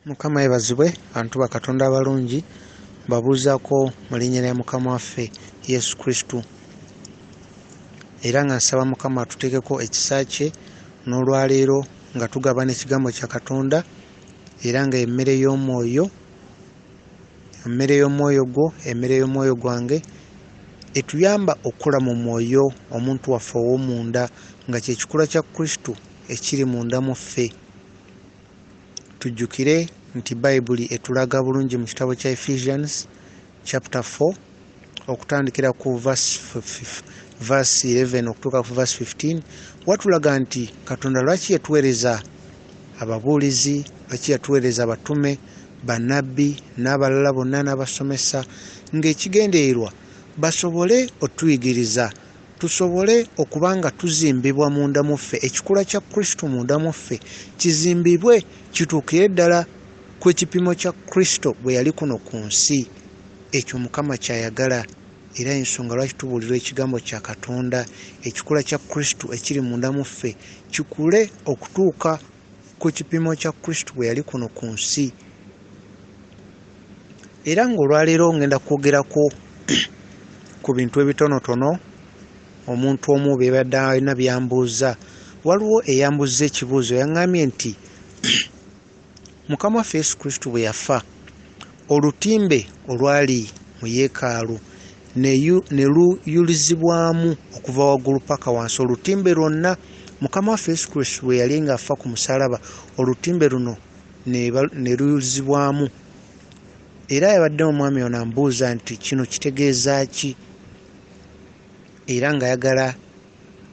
Mukama yebazibwe abantu bakatonda abalungi babuuzaako mu linnya lya Mukama waffe Yesu Kristo. Era nga nsaba Mukama atuteekeko ekisa kye n'olwaleero nga tugabana ekigambo kya Katonda era nga emmere y'omwoyo emmere y'omwoyo gwange etuyamba okukula mu mwoyo omuntu waffe ow'omunda nga kye kikula kya Kristo ekiri munda mu ffe. Tujjukire nti Bayibuli etulaga bulungi mu kitabo kya Ephesians chapter 4 okutandikira ku verse 11 okutuuka ku verse 15 watulaga nti Katonda lwaki yatuweereza ababuulizi, lwaki yatuweereza abatume, bannabbi n'abalala bonna n'abasomesa ng'ekigendererwa basobole otuyigiriza tusobole okubanga tuzimbibwa munda mu ffe, ekikula kya Kristo munda mu ffe kizimbibwe kituukire ddala ku kipimo kya Kristo bwe yali kuno ku nsi. Ekyo Mukama kyayagala era ensonga lwaki tubuulirwa ekigambo kya Katonda, ekikula kya Kristo ekiri munda mu ffe kikule okutuuka ku kipimo kya Kristo bwe yali kuno ku nsi. Era ng'olwaleero ngenda kwogerako ku bintu ebitonotono. Omuntu omu beebadde alina byambuuza. Waliwo eyambuuza ekibuuzo, yaŋŋambye nti Mukama waffe Yesu Kristo bwe yafa, olutimbe olwali mu yeekaalu ne luyulizibwamu okuva waggulu paka wansi. Olutimbe lwonna Mukama waffe Yesu Kristo bwe yali ng'afa ku musalaba, olutimbe luno ne luyulizibwamu. Era yabadde omwami ono ambuuza nti kino kitegeeza ki? Era ng'ayagala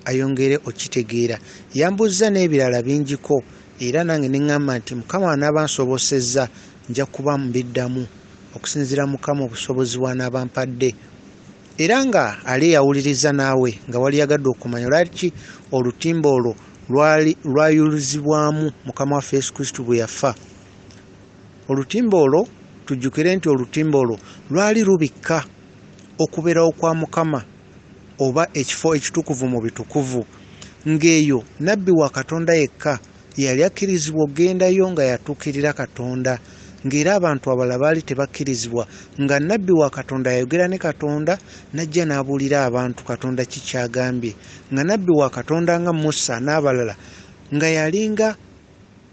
ayongere okitegeera. Yambuuza n'ebirala bingiko era nange ne ŋŋamba nti Mukama anaaba nsobosezza nja kuba mbiddamu okusinziira Mukama obusobozi bw'anaaba mpadde. Era nga ali yawuliriza naawe nga wali yagadde okumanya lwaki olutimba olwo lwayulizibwamu Mukama waffe Yesu Kristo bwe yafa. Olutimba olwo tujjukire nti olutimba olwo lwali lubikka okubeerawo kwa Mukama oba ekifo ekitukuvu mu bitukuvu, ng'eyo nabbi wa Katonda yekka yali akkirizibwa okgendayo nga yatuukirira Katonda, ng'era abantu abalala baali tebakkirizibwa, nga nabbi wa Katonda yayogera ne Katonda n'ajja n'abuulira abantu Katonda kikyagambye, nga nabbi wa Katonda nga Musa n'abalala nga yalinga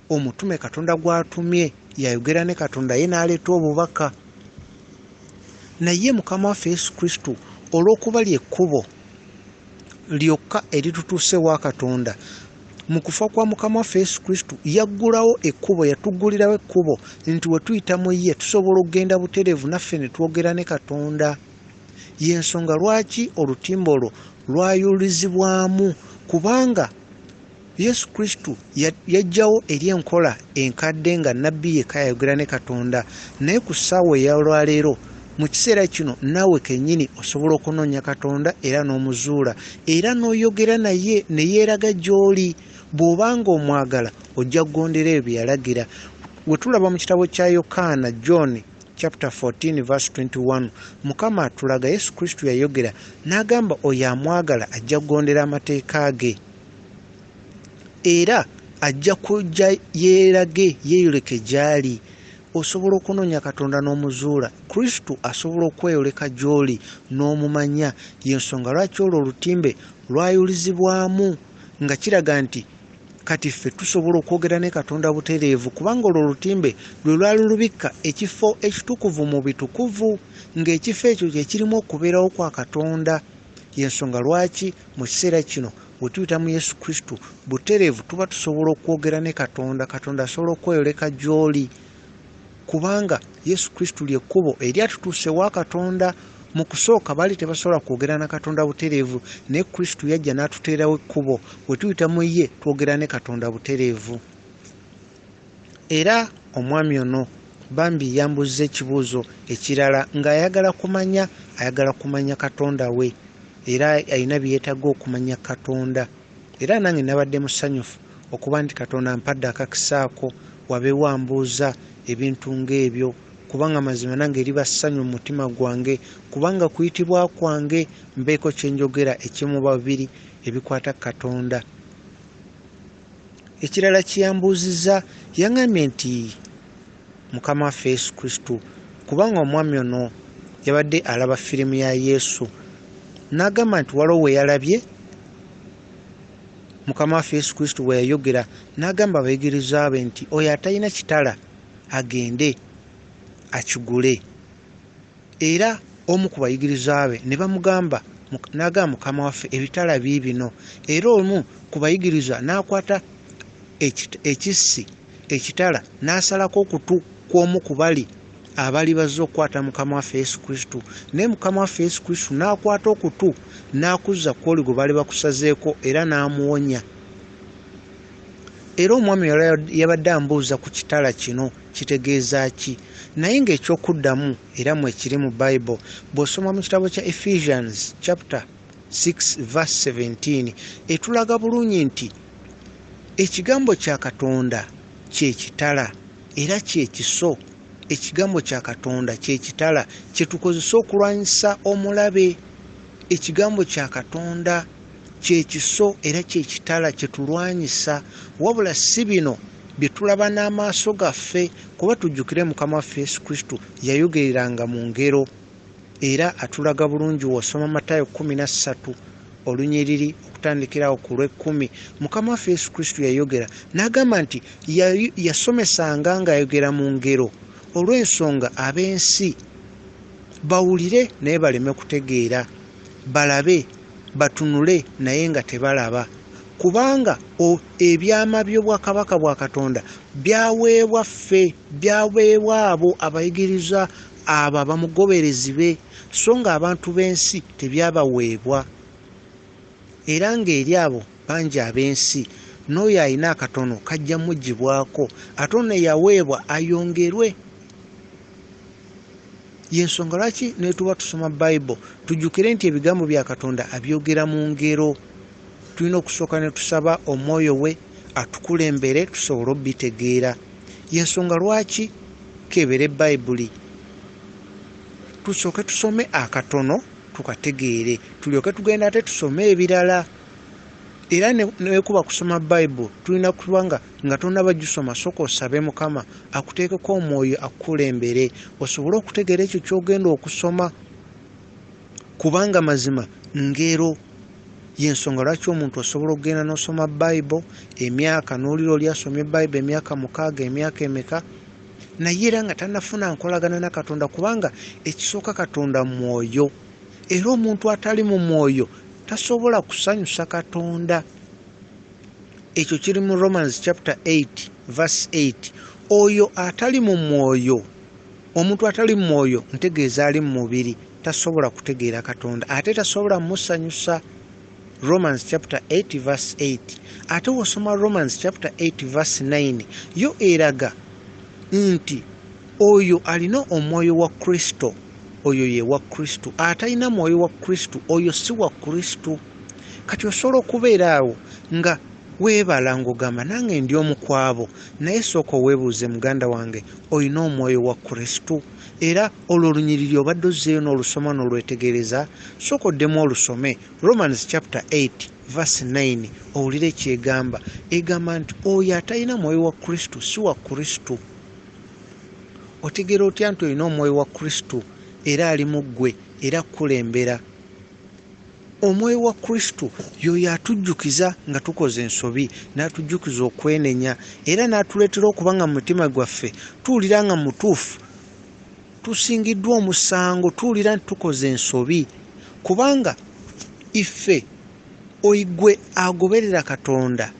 omutume Katonda gw'atumye yayogera ne Katonda ye n'aleeta obubaka. Naye Mukama waffe Yesu Kristo olw'okuba lyekkubo lyokka eritutuuse wa Katonda, mu kufa kwa Mukama waffe Yesu Kristo yaggulawo ekkubo, yatuggulirawo ekkubo nti we tuyita mu ye tusobola okugenda butereevu naffe ne twogera ne Katonda. Y'ensonga lwaki olutimba olwo lwayulizibwamu, kubanga Yesu Kristo yajjawo eri enkola enkadde nga nabbi yekka yayogera ne Katonda. Naye ku ssaawa ey'olwaleero mu kiseera kino naawe kennyini osobola okunoonya Katonda era n'omuzuula era n'oyogera naye ne yeeraga gy'oli. Bw'obanga omwagala ojja kugondera ebyo bye yalagira. We tulaba mu kitabo kya Yokaana John chapter 14 verse 21 Mukama atulaga Yesu Kristo yayogera n'agamba oyo amwagala ajja kugondera amateeka ge era ajja kujja yeerage yeeyoleke gy'ali. Osobola okunoonya Katonda n'omuzuula, Kristo asobola okweyoleka gy'oli n'omumanya. Y'ensonga lwaki olwo olutimbe lwayulizibwamu, nga kiraga nti kati ffe tusobola okwogera ne Katonda butereevu, kubanga olwo olutimbe lwe lwali lubikka ekifo ekitukuvu mu bitukuvu, ng'ekifo ekyo kye kirimu okubeerawo kwa Katonda. Y'ensonga lwaki mu kiseera kino bwe tuyita mu Yesu Kristo butereevu tuba tusobola okwogera ne Katonda, Katonda asobola okweyoleka gy'oli, kubanga Yesu Kristo lyekkubo eryatutuuse wa Katonda. Mu kusooka baali tebasobola kwogera na Katonda butereevu, naye Kristo yajja n'atuteerawo ekkubo, bwe tuyita mu ye twogera ne Katonda butereevu. Era omwami ono bambi yambuza ekibuuzo ekirala ng'ayagala kumanya Katonda we era alina bye yeetaaga okumanya Katonda. Era nange nabadde musanyufu okuba nti Katonda ampadde akakisaako wabe wambuuza ebintu ng'ebyo, kubanga mazima nange eriba ssanyu mu mutima gwange, kubanga kuyitibwa kwange mbeeko kye njogera ekimu babiri ebikwata Katonda. Ekirala kiyambuuziza yaŋŋambye nti Mukama waffe Yesu Kristo, kubanga omwami ono yabadde alaba firimu ya Yesu n'agamba nti waliwo we yalabye Mukama waffe Yesu Kristo we yayogera n'agamba abayigiriza be nti oyo atalina kitala agende akigule. Era omu ku bayigiriza be ne bamugamba n'agamba Mukama waffe ebitala biibino. Era omu ku bayigiriza n'akwata ekissi ekitala n'asalako okutu kw'omu ku bali abali bazze okukwata Mukama waffe Yesu Kristo. Naye Mukama waffe Yesu Kristo n'akwata okutu n'akuzza kw'oli gwe bali bakusazeeko era n'amuwonya. Era omwami yabadde ambuuza ku kitala kino kitegeeza ki, naye ng'ekyokuddamu era mwe kiri mu Bible. Bw'osoma mu kitabo kya Ephesians chapter 6 verse 17 etulaga bulungi nti ekigambo kya Katonda kye kitala era kye kiso. Ekigambo kya Katonda kye kitala kye tukozesa okulwanyisa omulabe. Ekigambo kya Katonda kye kiso era kye kitala kye tulwanyisa, wabula si bino bye tulaba n'amaaso gaffe, kuba tujjukire Mukama waffe Yesu Kristo yayogereranga mu ngero. Era atulaga bulungi w'osoma Matayo 13 olunyiriri okutandikirawo ku lw'ekkumi. Mukama waffe Yesu Kristo yayogera n'agamba nti yasomesanga ng'ayogera mu ngero olw'ensonga ab'ensi bawulire naye baleme kutegeera, balabe batunule naye nga tebalaba, kubanga ebyama by'obwakabaka bwa Katonda byaweebwa ffe, byaweebwa abo abayigiriza abo abamugoberezi be, so nga abantu b'ensi tebyabaweebwa. Era ng'eri abo bangi ab'ensi n'oyo alina akatono kajja mugibwako, ate ono yaweebwa ayongerwe. Yensonga lwaki netuba tusoma Bible tujjukire nti ebigambo bya Katonda abyogera mu ngero. Tulina okusooka ne tusaba omwoyo we atukulembere tusobole obitegeera. Yensonga lwaki kebere Bible tusooke tusome akatono tukategeere, tulyoke tugenda ate tusome ebirala. Era nekuba kusoma Bible tulina kubanga nga tonnaba gisoma sooka osabe Mukama akuteekeko omwoyo akukulembere osobole okutegeera ekyo ky'ogenda okusoma, kubanga mazima ngero. Yensonga lwaki omuntu osobola okugenda n'osoma Bible emyaka n'olira oli asomye Bible emyaka 6 emyaka emeka naye era nga tannafuna nkolagana na Katonda, kubanga ekisooka Katonda mwoyo, era omuntu atali mu mwoyo tasobola kusanyusa Katonda. Ekyo kiri mu Romans chapter 8 verse 8. Oyo atali mu mwoyo, omuntu atali mu mwoyo ntegeeza ali mu mubiri, tasobola kutegeera Katonda ate tasobola musanyusa. Romans chapter 8 verse 8. Ate wosoma Romans chapter 8 verse 9 yo eraga nti oyo alina omwoyo wa Kristo, oyo ye wa Kristo. Atalina mwoyo wa Kristo, oyo si wa Kristo. Kati osobola okubeera awo nga weebala ng'ogamba nange ndi omu kwabo, naye sooka weebuuze muganda wange olina omwoyo wa Kristo. Era olwo olunyiriri obadde ozzeeyo n'olusoma n'olwetegereza, sooka oddemu olusome Romans chapter 8 verse 9 owulire ekyegamba. Egamba nti oyo atalina mwoyo wa Kristo si wa Kristo. Otegeera otya nti olina omwoyo wa Kristo era ali mu ggwe era akukulembera? Omwoyo wa Kristo yoyo atujjukiza nga tukoze ensobi, n'atujjukiza okwenenya, era n'atuleetera okubanga mu mutima gwaffe tuwulira nga mutuufu tusingiddwa omusango, tuwulira nti tukoze ensobi, kubanga iffe oigwe agoberera Katonda,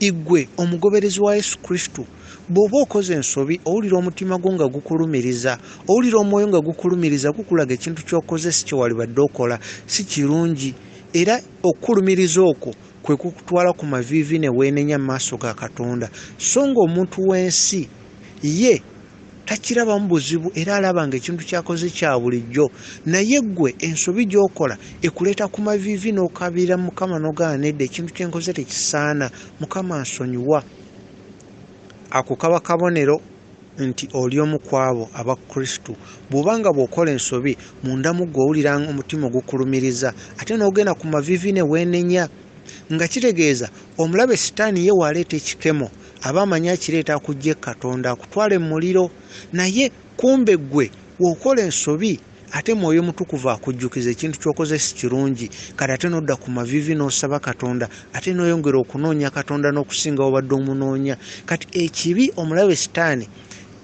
igwe omugoberezi wa Yesu Kristo, bw'oba okoze ensobi owulira omutima gwo nga gukulumiriza, owulira omwoyo nga gukulumiriza, gukulaga ekintu ky'okoze si kye wali badde okola, si kirungi. Era okukulumiriza okwo kwe kukutwala ku maviivi ne weenenya mu maaso ga Katonda. So nga omuntu w'ensi ye takirabamu buzibu era alaba nga ekintu kyakoze kya bulijjo, naye ggwe ensobi gy'okola ekuleeta ku maviivi n'okabira Mukama n'ogamba nedda ekintu kye nkoze tekisaana, Mukama ansonyiwa. Ako kaba kabonero nti oli omu kwabo aba Kristo. Bw'obanga bw'okola ensobi munda mu ggwe owulira omutima ogukulumiriza ate n'ogenda ku maviivi ne weenenya, nga kitegeeza omulabe sitaani ye waleeta ekikemo aba amanyi akireeta akujje Katonda akutwale mu muliro. Naye kumbe ggwe w'okola ensobi ate Mwoyo Mutukuvu akujjukiza ekintu ky'okoze si kirungi, kati ate n'odda ku mavivi n'osaba Katonda, ate n'oyongera okunoonya Katonda n'okusinga wabadde omunoonya. Kati ekibi omulabe Sitaani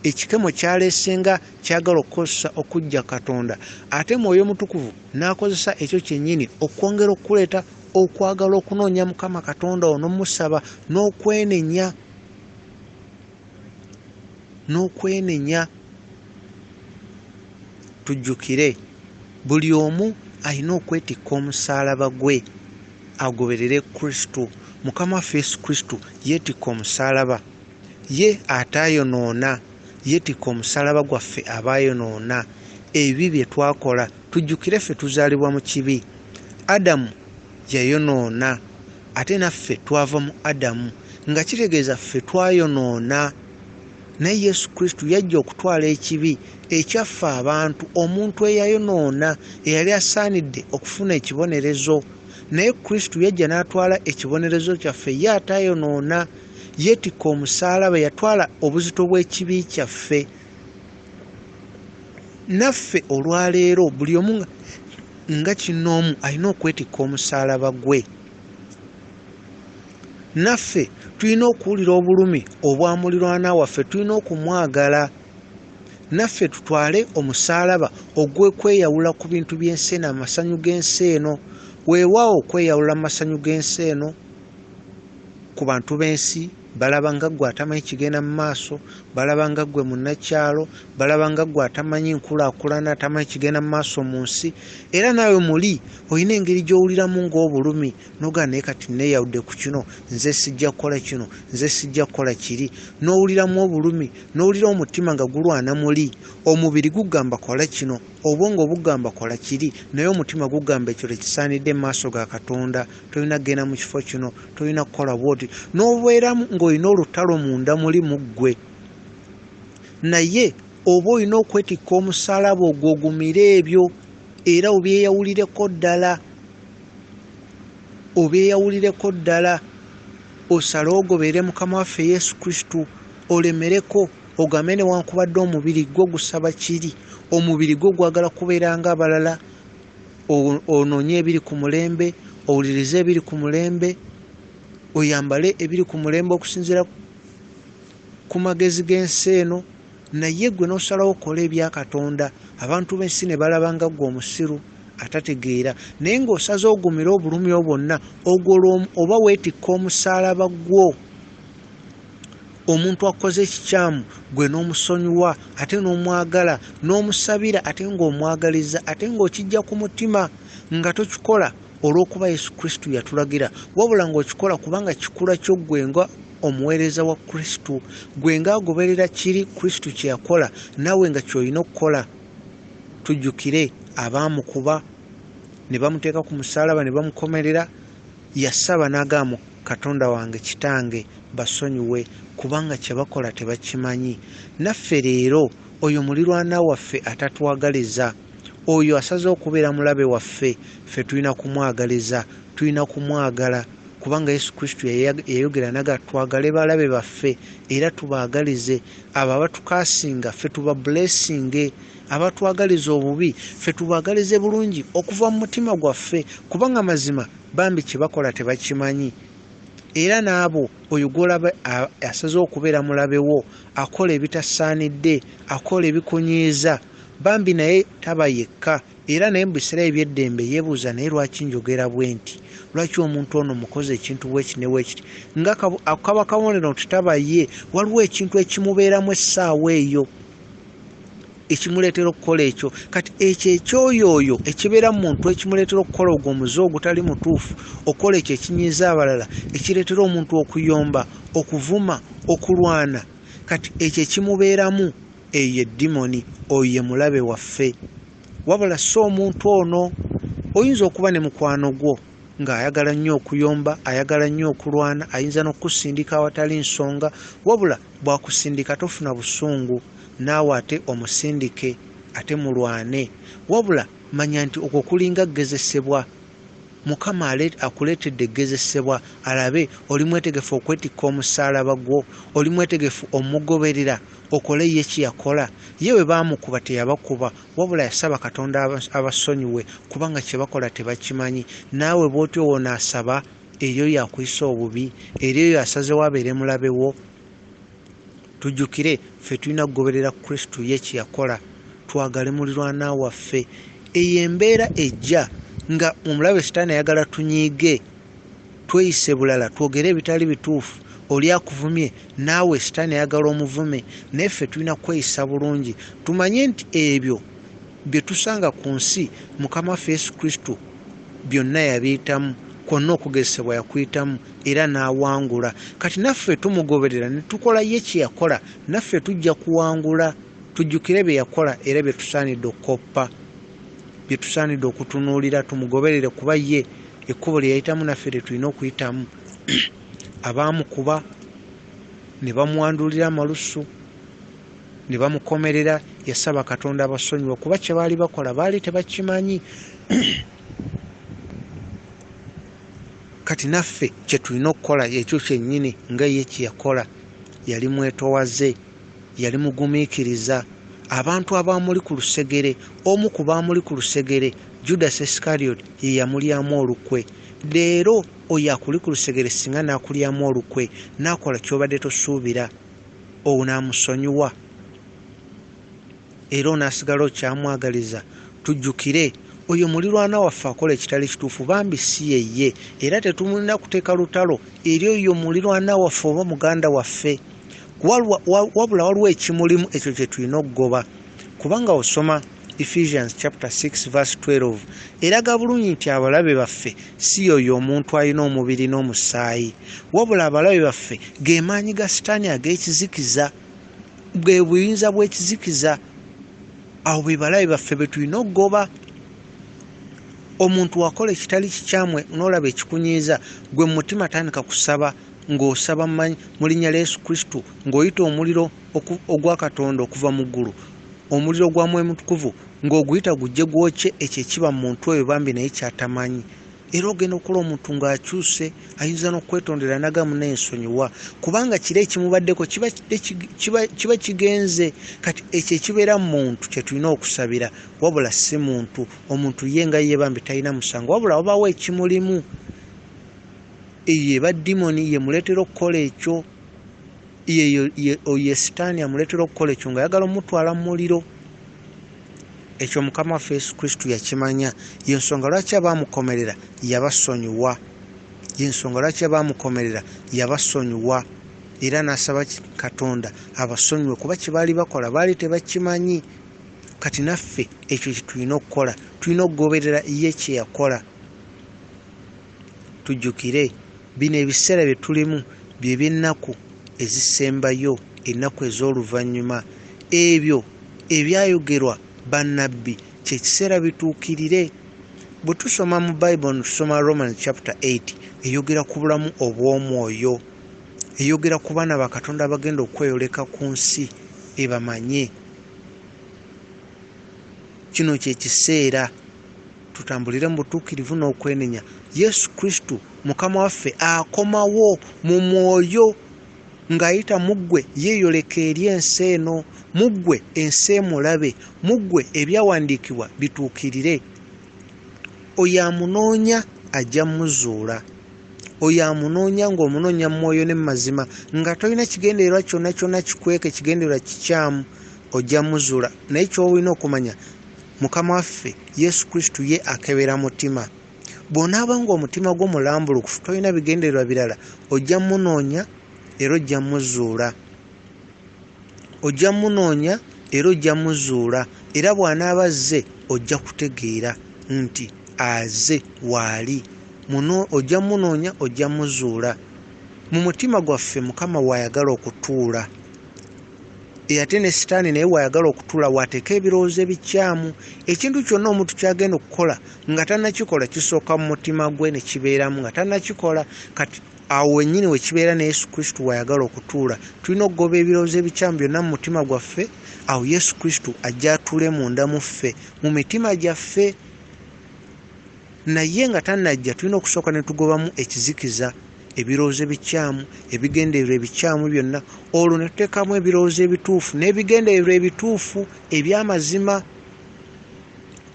ekikemo kyaleesenga kyagala okukozesa okujja Katonda, ate Mwoyo Mutukuvu n'akozesa ekyo kyennyini okwongera okuleeta okwagala okunoonya Mukama Katonda ono n'omusaba n'okwenenya. Tujjukire buli omu alina okwetikka omusaalaba gwe agoberere Kristo. Mukama waffe Yesu Kristo yeetikka omusaalaba, ye ataayonoona, yeetikka omusaalaba gwaffe abaayonoona ebibi bye twakola. Tujjukire ffe tuzaalibwa mu kibi. Adamu yayonoona ate naffe twava mu Adamu, nga kitegeeza ffe twayonoona. Naye Yesu Kristo yajja okutwala ekibi ekyaffe abantu, omuntu eyayonoona eyali asaanidde okufuna ekibonerezo. Naye Kristo yajja n'atwala ekibonerezo kyaffe, ye atayonoona, yeetikka omusaalaba, yatwala obuzito bw'ekibi kyaffe. Naffe olwaleero buli omu nga kinnoomu alina okwetikka omusaalaba gwe. Naffe tulina okuwulira obulumi obwa muliraanwa waffe, tulina okumwagala. Naffe tutwale omusaalaba ogw'okweyawula ku bintu by'ensi eno, amasanyu g'ensi eno. Weewaawo okweyawula mu masanyu g'ensi eno ku bantu b'ensi, balaba nga ggwe atamanyi kigenda mu maaso, balaba nga ggwe munnakyalo, balaba nga ggwe atamanyi nkulaakulana, atamanyi kigenda mu maaso mu nsi. Era naawe muli olina engeri gy'owuliramu ng'obulumi, n'ogaa naye kati neeyawudde ku kino, nze sijja kukola kino, nze sijja kukola kiri. N'owuliramu obulumi, n'owulira omutima nga gulwana muli. Omubiri gugamba kola kino, obwongo bugamba kola kiri, naye omutima gugamba ekyo tekisaanidde mu maaso ga Katonda. Tolina kugenda mu kifo kino, tolina kukola bw'oti. N'obeeramu ng'olina olutalo munda muli mu ggwe. Naye oba olina okwetikka omusaalaba ogwo ogumire ebyo, era obyeyawulireko ddala, osalewo ogoberere Mukama waffe Yesu Kristo, olemereko ogambe newankubadde omubiri gwo gusaba kiri, omubiri gwo gwagala kubeera ng'abalala, onoonye ebiri ku mulembe, owulirize ebiri ku mulembe, oyambale ebiri ku mulembe okusinziira ku magezi g'ensi eno. Naye ggwe n'osalawo okola ebya Katonda, abantu b'ensi ne balaba nga ggwe omusiru atategeera. Naye ng'osaze ogumira obulumi bwonna, oba weetikka omusaalaba gwo. Omuntu akoze ekikyamu gwe n'omusonyiwa, ate n'omwagala, n'omusabira, ate ng'omwagaliza, ate ng'okijja ku mutima, nga tokikola olw'okuba Yesu Kristo yatulagira, wabula ng'okikola kubanga kikula kyo ggwe nga omuweereza wa Kristo, gwe nga agoberera kiri Kristo kye yakola, naawe nga ky'olina okukola. Tujjukire abaamukuba ne bamuteeka ku musaalaba ne bamukomerera, yasaba n'agamba Katonda wange, Kitange, basonyiwe kubanga kye bakola tebakimanyi. Naffe leero oyo muliraanwa waffe atatwagaliza, oyo asaze okubeera mulabe waffe, ffe tulina kumwagaliza, tulina kumwagala, kubanga Yesu Kristo yayogera naga twagale balabe baffe era tubaagalize. Abo abatukasinga ffe tuba blessinge, abatwagaliza obubi ffe tubaagalize bulungi okuva mu mutima gwaffe, kubanga mazima bambi kye bakola tebakimanyi. Era n'abo oyo gw'olaba asaze okubeera mulabe wo, akola ebitasaanidde, akola ebikunyiiza, bambi naye taba yekka. Era naye mu biseera eby'eddembe yeebuuza, naye lwaki njogera bwe nti? Lwaki omuntu ono mukoze ekintu bwekiti ne bwekiti? Nga kaba kabonero nti taba ye, waliwo ekintu ekimubeeramu essaawa eyo ekimuleetera okukola ekyo. Kati ekyo ekyoyo ekibeera mu muntu ekimuleetera okukola ogwo omuze ogutali mutuufu, okukola ekyo ekinyiiza abalala, ekireetera omuntu okuyomba, okuvuma, okulwana, kati ekyo ekimubeeramu, eyo ye dimoni, oyo ye mulabe waffe. Wabula so omuntu ono oyinza okuba ne mukwano gwo ng'ayagala nnyo okuyomba, ayagala nnyo okulwana, ayinza n'okusindika awatali nsonga, wabula bw'akusindika tofuna busungu, naawe ate omusindike ate mulwane. Wabula manya nti okwo kulinga kugezesebwa. Mukama akuleetedde eggezesebwa alabe oli mwetegefu okwetikka omusalaba gwo, oli mwetegefu omugoberera okole ye kye yakola. Ye bwe baamukuba teyabakuba wabula yasaba Katonda abasonyiwe kubanga kye bakola tebakimanyi. Naawe bw'otyo woonaasaba eri oyo akuyisa obubi, eri oyo asazewo abeere mulabe wo. Tujjukire ffe tulina kugoberera Kristo ye kye yakola, twagale muliraanwa waffe. Eyo embeera ejja nga omulabe Sitaani ayagala tunyiige, tweyise bulala, twogere ebitali bituufu. Oli akuvumye naawe Sitaani ayagala omuvume, naye ffe tulina kweyisa bulungi. Tumanye nti ebyo bye tusanga ku nsi Mukama waffe Yesu Kristo byonna yabiyitamu, kwonna okugezesebwa yakuyitamu era n'awangula. Kati naffe tumugoberera ne tukola ye kye yakola, naffe tujja kuwangula. Tujjukire bye yakola era bye tusaanidde okukoppa, bye tusaanidde okutunuulira, tumugoberere kuba ye ekkubo lye yayitamu naffe lye tulina okuyitamu. Abaamukuba ne bamuwandulira amalusu ne bamukomerera, yasaba Katonda abasonyiwa kuba kye baali bakola baali tebakimanyi. Kati naffe kye tulina okukola ekyo kyennyini nga ye kye yakola. Yali mwetowaze, yali mugumiikiriza. Abantu abaamuli ku lusegere, omu ku baamuli ku lusegere, Judas Iscariot, ye yamulyamu olukwe. Leero oyo akuli ku lusegere singa n'akulyamu olukwe n'akola ky'obadde tosuubira, onaamusonyiwa era onaasigala okyamwagaliza. Tujjukire oyo muliraanwa waffe akola ekitali kituufu, bambi si yeye, era tetumulina kuteeka lutalo eri oyo muliraanwa waffe oba muganda waffe, wabula waliwo ekimulimu ekyo kye tulina okugoba. Kubanga osoma Ephesians chapter 6 verse 12 eraga bulungi nti abalabe baffe si oyo omuntu alina omubiri n'omusaayi, wabula abalabe baffe ge maanyi ga Sitaani ag'ekizikiza, bwe buyinza bw'ekizikiza. Awo be balabe baffe be tulina okugoba. Omuntu wakola ekitali kikyamwe n'olaba ekikunyiiza, gwe mu mutima tandika kusaba, ng'osaba mu linnya lya Yesu Kristo, ng'oyita omuliro ogwa Katonda okuva mu ggulu, omuliro gwa Mwoyo Mutukuvu, ng'oguyita gujje gwokye ekyo ekiba mu muntu oyo bambi naye kyatamanyi. Era ogenda okukola omuntu ng'akyuse, ayinza n'okwetondera nagamu n'ensonyiwa, kubanga kiri ekimubaddeko kiba kigenze. Kati ekyo ekibeera mu muntu kye tulina okusabira, wabula si muntu. Omuntu ye nga ye bambi talina musango, wabula wabaawo ekimulimu. Eyo eba dimoni ye muleetera okukola ekyo, ye Sitaani amuleetera okukola ekyo ng'ayagala omutwala mu muliro. Ekyo Mukama waffe Yesu Kristo yakimanya, yensonga lwaki abaamukomerera yabasonyiwa, yensonga lwaki abaamukomerera yabasonyiwa, era n'asaba Katonda abasonyiwe kuba kye baali bakola baali tebakimanyi. Kati naffe ekyo kye tulina okukola, tulina okugoberera ye kye yakola. Tujjukire bino ebiseera bye tulimu bye by'ennaku ezisembayo, ennaku ez'oluvannyuma. Ebyo ebyayogerwa bannabbi kye kiseera bituukirire. Bwe tusoma mu Bible, tusoma Romans chapter 8 eyogera ku bulamu obw'omwoyo, eyogera ku baana ba Katonda abagenda okweyoleka ku nsi ebamanye. Kino kye kiseera tutambulire mu butukirivu n'okwenenya. Yesu Kristo Mukama waffe akomawo mu mwoyo ng'ayita muggwe yeeyoleka eri ensi eno, muggwe ensi emulabe, muggwe ebyawandiikibwa bituukirire. Oyo amunoonya ajja muzuula, oyo amunoonya ng'omunoonya mu mwoyo ne mu mazima, nga tolina kigendererwa kyonna kyonna kikweke, kigendererwa kikyamu, ojja muzuula. Naye ky'olina okumanya, Mukama waffe Yesu Kristo ye akebera mutima. Bw'onaaba ng'omutima gwo mulambulukufu, tolina bigendererwa birala, ojja munoonya era ojja muzuula, ojja munoonya era ojja muzuula. Era bw'anaaba azze ojja kutegeera nti aze waali, ojja munoonya ojja muzuula. Mu mutima gwaffe Mukama waayagala okutuula, ate ne Sitaani naye waayagala okutuula, waateeka ebirowoozo ebikyamu. Ekintu kyonna omuntu kyagenda okukola nga tannakikola kisooka mu mutima gwe ne kibeeramu nga tannakikola. Kati awo wennyini we kibeera ne Yesu Kristo waayagala okutuula. Tulina okugoba ebirowoozo ebikyamu byonna mu mutima gwaffe, awo Yesu Kristo ajja atuule munda mu ffe, mu mitima gyaffe. naye nga tannajja tulina okusooka ne tugobamu ekizikiza, ebirowoozo ebikyamu, ebigendererwa ebikyamu byonna, olwo ne tuteekamu ebirowoozo ebituufu n'ebigendererwa ebituufu eby'amazima.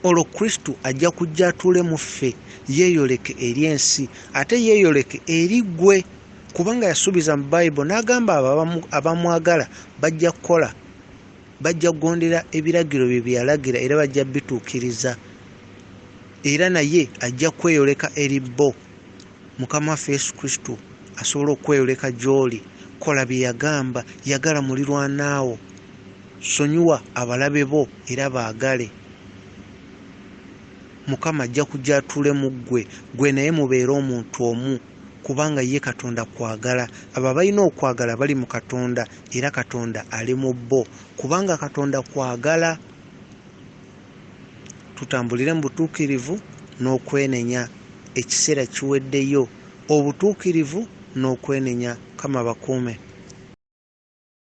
Olwo Kristo ajja kujja atuule mu ffe, yeeyoleke eri ensi ate yeeyoleke eri ggwe, kubanga yasuubiza mu Bayibuli n'agamba abamwagala bajja kukola, bajja kugondera ebiragiro bye byalagira era bajja bituukiriza, era naye ajja kweyoleka eri bo. Mukama waffe Yesu Kristo asobola okweyoleka gy'oli. Kola bye yagamba, yagala mulirwanaawo, sonyiwa abalabe bo era baagale. Mukama ajja kujja atuule mu ggwe, gwe naye mubeere omuntu omu, kubanga ye Katonda kwagala. Abo balina okwagala bali mu Katonda era Katonda ali mu bo, kubanga Katonda kwagala. Tutambulire mu butuukirivu n'okwenenya. Ekiseera kiweddeyo, obutuukirivu n'okwenenya. Kama bakuume.